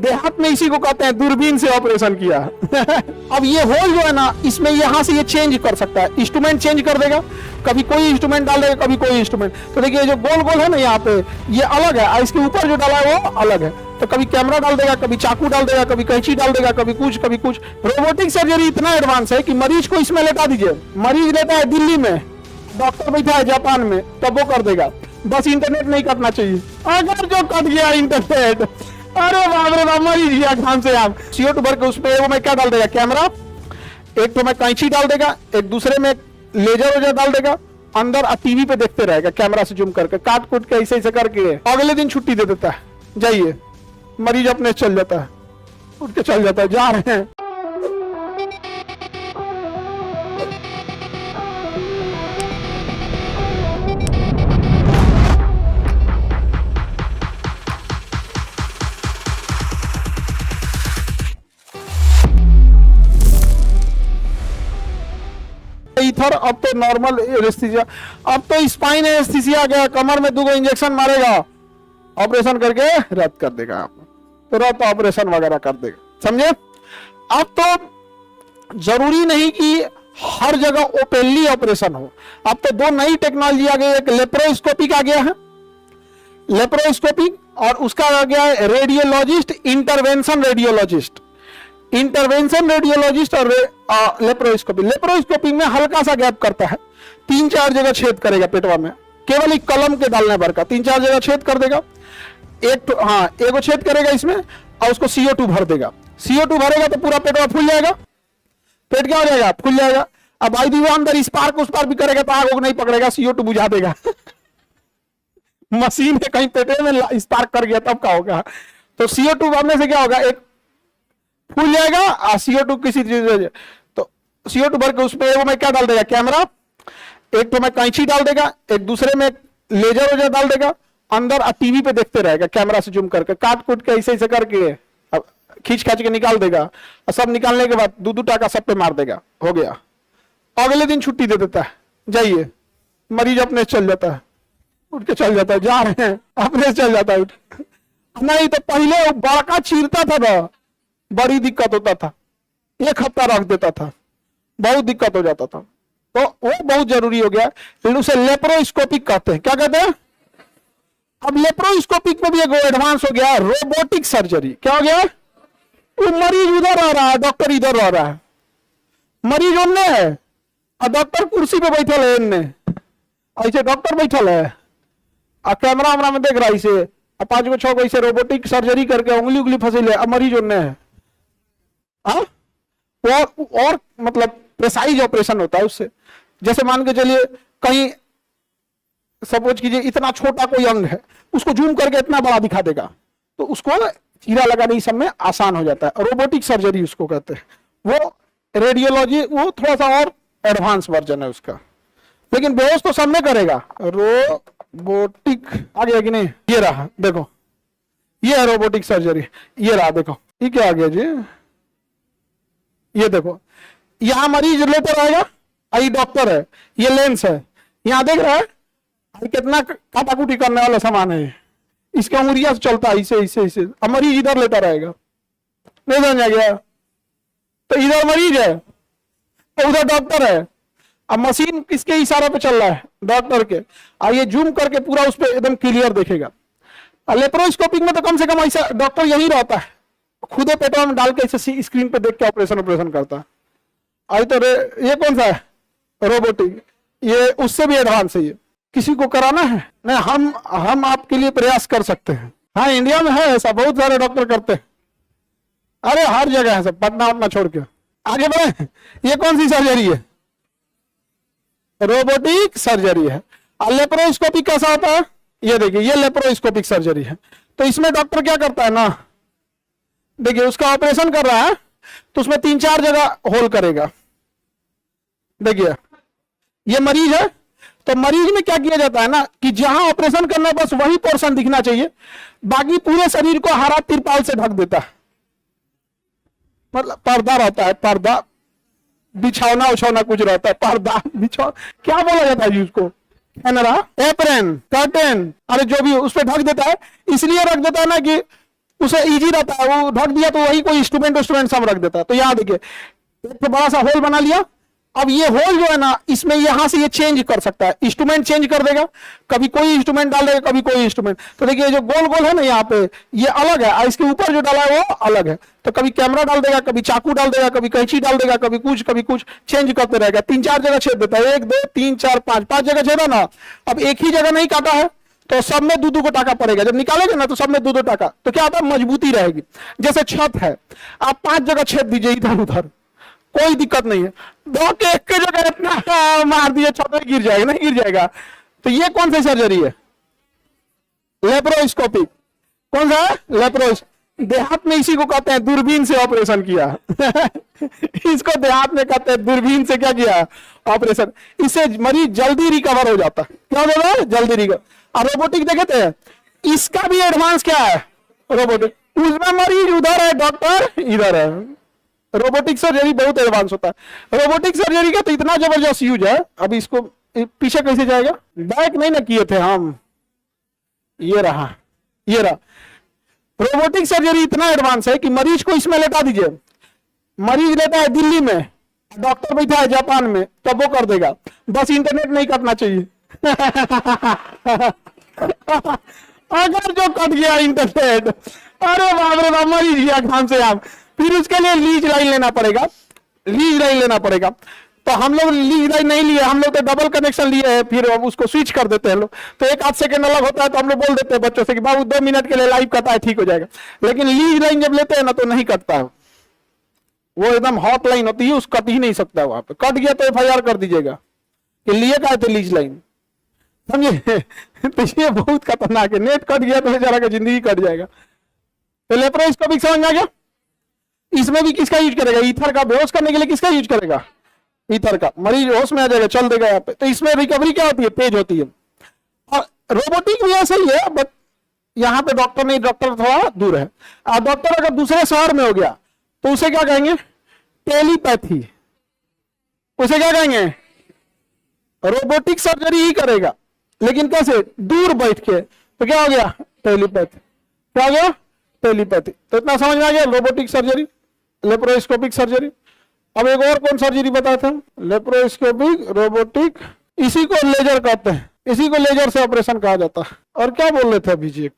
देहात में इसी को कहते हैं दूरबीन से ऑपरेशन किया। अब ये होल जो है ना, इसमें यहाँ से ये चेंज कर सकता है, इंस्ट्रूमेंट चेंज कर देगा, कभी कोई इंस्ट्रूमेंट डाल देगा, कभी कोई इंस्ट्रूमेंट। तो देखिए जो गोल गोल है ना यहाँ पे, ये अलग है, और इसके ऊपर जो डाला है वो अलग है। तो कभी कैमरा डाल देगा, कभी चाकू डाल देगा, कभी कैंची डाल देगा, कभी कुछ कभी कुछ। रोबोटिक सर्जरी इतना एडवांस है कि मरीज को इसमें लेटा दीजिए, मरीज लेटा है दिल्ली में, डॉक्टर बैठा है जापान में, तब वो कर देगा। बस इंटरनेट नहीं कटना चाहिए। अगर जो कट गया इंटरनेट, अरे बाप रे बाप, मरीज गया काम से। आप CO2 भर के उसमें वो मैं क्या डाल देगा, कैमरा, एक तो मैं कैंची डाल देगा, एक दूसरे में लेजर वेजर डाल देगा, अंदर टीवी पे देखते रहेगा, कैमरा से जूम करके काट कूट के ऐसे ऐसे करके अगले दिन छुट्टी दे देता है, जाइए। मरीज अपने चल जाता है, उठ के चल जाता है, जा रहे हैं। इथर, अब तो नॉर्मल एनेस्थीसिया, अब तो स्पाइन एनेस्थीसिया गया, कमर में 2 इंजेक्शन मारेगा, ऑपरेशन करके रद्द कर देगा, आप तुरंत ऑपरेशन वगैरह कर देगा, समझे। अब तो जरूरी नहीं कि हर जगह ओपनली ऑपरेशन हो, अब तो 2 नई टेक्नोलॉजी आ गई, एक लेप्रोस्कोपिक आ गया है, लेप्रोस्कोपिक, और उसका आ गया है radiologist, intervention radiologist, intervention radiologist और लेप्रोस्कोपी। लेप्रोस्कोपी में हल्का सा गैप करता है, 3-4 जगह छेद करेगा पेटवा में, केवल एक कलम के डालने भर का 3-4 जगह छेद कर देगा, एगो छेद करेगा इसमें, और उसको CO2 भर देगा। CO2 भरेगा तो पूरा पेटवा फूल जाएगा, पेट क्या हो जाएगा, फूल जाएगा। अब भाई दीवार अंदर इस पार को उस पार भी करेगा तो आग नहीं पकड़ेगा, CO2 बुझा देगा। मशीन है कहीं पेटे में स्पार्क कर गया तब क्या होगा। तो CO2 भरने से क्या होगा, एक फूल जाएगा, CO2 किसी चीज, तो CO2 भर के उसमें वो मैं क्या डाल देगा, कैमरा, एक तो मैं कैंची डाल देगा, एक दूसरे में लेजर वेजर डाल देगा, अंदर टीवी पे देखते रहेगा, कैमरा से जूम करके काट कूट के ऐसे ऐसे करके अब खींच खाच के निकाल देगा, और सब निकालने के बाद 2-2 टाका सब पे मार देगा, हो गया। अगले दिन छुट्टी दे देता है, जाइए। मरीज अपने चल जाता है, उठ के चल जाता है, जा रहे हैं, अपने चल जाता है, उठ। नहीं तो पहले बड़का चीरता था ना, बड़ी दिक्कत होता था, 1 हफ्ता रख देता था, बहुत दिक्कत हो जाता था, तो वो बहुत जरूरी हो गया, लेकिन उसे लेप्रोस्कोपिक कहते हैं। क्या कहते हैं? अब लेप्रोस्कोपिक में भी एक एडवांस हो गया, रोबोटिक सर्जरी। क्या हो गया, वो मरीज उधर आ रहा है, डॉक्टर इधर रह रहा है, मरीज उनने है और डॉक्टर कुर्सी पे बैठल है, इनने ऐसे डॉक्टर बैठल है और कैमरा वमरा में देख रहा है इसे, 5 गो 6 गो ऐसे रोबोटिक सर्जरी करके उंगली फंसेले, अब मरीज उनने है। और मतलब प्रेसाइज ऑपरेशन होता है उससे। जैसे मान के चलिए कहीं सपोज कीजिए इतना छोटा कोई अंग है, उसको जूम करके इतना बड़ा दिखा देगा, तो उसको चीरा लगाने इस सब में आसान हो जाता है, रोबोटिक सर्जरी उसको कहते हैं। वो रेडियोलॉजी वो थोड़ा सा और एडवांस वर्जन है उसका, लेकिन बेहोश तो सब में करेगा। रोबोटिक आ गया कि नहीं, ये रहा देखो, ये है रोबोटिक सर्जरी, ये रहा देखो, ये क्या आ गया जी, ये देखो, यहां मरीज लेते रहेगा, ये डॉक्टर है, ये लेंस है, यहां देख रहा है कितना काटाकुटी करने वाला सामान है, इसके उंगलियां से चलता है, इसे अब मरीज इधर लेता रहेगा, नहीं समझ आ गया। तो इधर मरीज है तो उधर डॉक्टर है, अब मशीन किसके इशारे पे चल रहा है, डॉक्टर के, और ये जूम करके पूरा उस पर एकदम क्लियर देखेगा। लेप्रोस्कोपिक में तो कम से कम ऐसा डॉक्टर यही रहता है, खुदे पेटवा में डाल के ऐसे स्क्रीन पे देख के ऑपरेशन करता है। आई तो ये कौन सा है, रोबोटिक, ये उससे भी एडवांस है। ये किसी को कराना है नहीं, हम आपके लिए प्रयास कर सकते हैं। हाँ, इंडिया में है ऐसा, बहुत सारे डॉक्टर करते हैं, अरे हर जगह है सब, पटना अपना छोड़ के। आगे बढ़े, ये कौन सी सर्जरी है, रोबोटिक सर्जरी है। और लेप्रोस्कोपिक कैसा होता है, ये देखिए, ये लेप्रोस्कोपिक सर्जरी है। तो इसमें डॉक्टर क्या करता है ना, देखिए उसका ऑपरेशन कर रहा है तो उसमें 3-4 जगह होल करेगा। देखिए ये मरीज है, तो मरीज में क्या किया जाता है ना कि जहां ऑपरेशन करना है बस वही पोर्शन दिखना चाहिए, बाकी पूरे शरीर को हरा तिरपाल से ढक देता है, मतलब पर्दा रहता है, पर्दा बिछौना उछौना कुछ रहता है, पर्दा बिछौ क्या बोला जाता है जी उसको, कैनरा, एप्रन, कर्टेन, अरे जो भी उस पर ढक देता है। इसलिए रख देता है ना कि उसे इजी रहता है, वो ढक दिया तो वही कोई इंस्ट्रूमेंट सब रख देता है। तो यहाँ देखिए एक तो बड़ा सा होल बना लिया। अब ये होल जो है ना, इसमें यहां से ये चेंज कर सकता है, इंस्ट्रूमेंट चेंज कर देगा, कभी कोई इंस्ट्रूमेंट डाल देगा, कभी कोई इंस्ट्रूमेंट। तो देखिए जो गोल गोल है ना यहाँ पे, ये अलग है, इसके ऊपर जो डाला है वो अलग है। तो कभी कैमरा डाल देगा, कभी चाकू डाल देगा, कभी कैंची डाल देगा, कभी कुछ चेंज करते रहेगा। 3-4 जगह छेद देता है, 1 2 3 4 5 जगह छेदा ना। अब एक ही जगह नहीं काटा है तो सब में 2-2 को टाका पड़ेगा, जब निकालेगा ना तो सब में 2-2 टाका, तो क्या होता है, मजबूती रहेगी। जैसे छत है, आप 5 जगह छेद दीजिए इधर उधर, कोई दिक्कत नहीं है। दो के एक के जगह इतना मार दिए, छत में गिर जाएगा, नहीं गिर जाएगा। तो ये कौन सी सर्जरी है, लेप्रोस्कोपिक। कौन सा है, लेप्रोस। देहात में इसी को कहते हैं दूरबीन से ऑपरेशन किया इसको देहात में कहते हैं दूरबीन से क्या किया, ऑपरेशन। इससे मरीज जल्दी रिकवर हो जाता है। क्या बोला, जल्दी रिकवर। और रोबोटिक देखे थे, इसका भी एडवांस क्या है, रोबोटिक। उसमें मरीज उधर है, डॉक्टर इधर है। रोबोटिक सर्जरी बहुत एडवांस होता है। रोबोटिक सर्जरी का तो इतना जबरदस्त यूज है। अब इसको पीछे कैसे जाएगा, बैक नहीं ना किए थे हम, ये रहा, ये रहा। रोबोटिक सर्जरी इतना एडवांस है कि मरीज को इसमें लेटा दीजिए, मरीज लेटा है दिल्ली में, डॉक्टर बैठा है जापान में, तब वो कर देगा, बस इंटरनेट नहीं कटना चाहिए अगर जो कट गया इंटरनेट, अरे बाप रे बाप, मरीज गया काम से आप। फिर उसके लिए लीज लाइन लेना पड़ेगा, लीज लाइन लेना पड़ेगा। तो हम लोग लीज लाइन नहीं लिए, हम लोग तो डबल कनेक्शन लिए हैं, फिर अब उसको स्विच कर देते हैं लोग। तो 1 आध सेकंड अलग होता है तो हम लोग बोल देते हैं बच्चों से कि बाबू 2 मिनट के लिए लाइव कटा है, ठीक हो जाएगा। लेकिन लीज लाइन जब लेते हैं ना तो नहीं कटता है, वो एकदम हॉट लाइन होती है, उस कट ही नहीं सकता। वहां पे कट गया तो FIR कर दीजिएगा कि लिए का थे लीज लाइन, समझे तो ये बहुत खतरनाक है। नेट कट गया तो बेचारा का जिंदगी कट जाएगा। तो लेप्रोस्कोपिक समझ में आ गया। इसमें भी किसका यूज करेगा, ईथर का। बेहोश करने के लिए किसका यूज करेगा, ईथर का। मरीज होश में आ जाएगा, चल देगा यहाँ पे। तो इसमें रिकवरी क्या होती है, तेज होती है। और रोबोटिक भी ऐसा ही है, बट यहाँ पे डॉक्टर नहीं, डॉक्टर थोड़ा दूर है। और डॉक्टर अगर दूसरे शहर में हो गया तो उसे क्या कहेंगे, टेलीपैथी। उसे क्या कहेंगे, रोबोटिक सर्जरी ही करेगा, लेकिन कैसे, दूर बैठ के। तो क्या हो गया, टेलीपैथी। क्या हो गया, टेलीपैथी। तो इतना समझ में आ गया, रोबोटिक सर्जरी, लेप्रोस्कोपिक सर्जरी। अब एक और कौन सर्जरी बताए थे, लेप्रोस्कोपिक, रोबोटिक, इसी को लेजर कहते हैं, इसी को लेजर से ऑपरेशन कहा जाता है। और क्या बोल रहे थे अभी जी, एक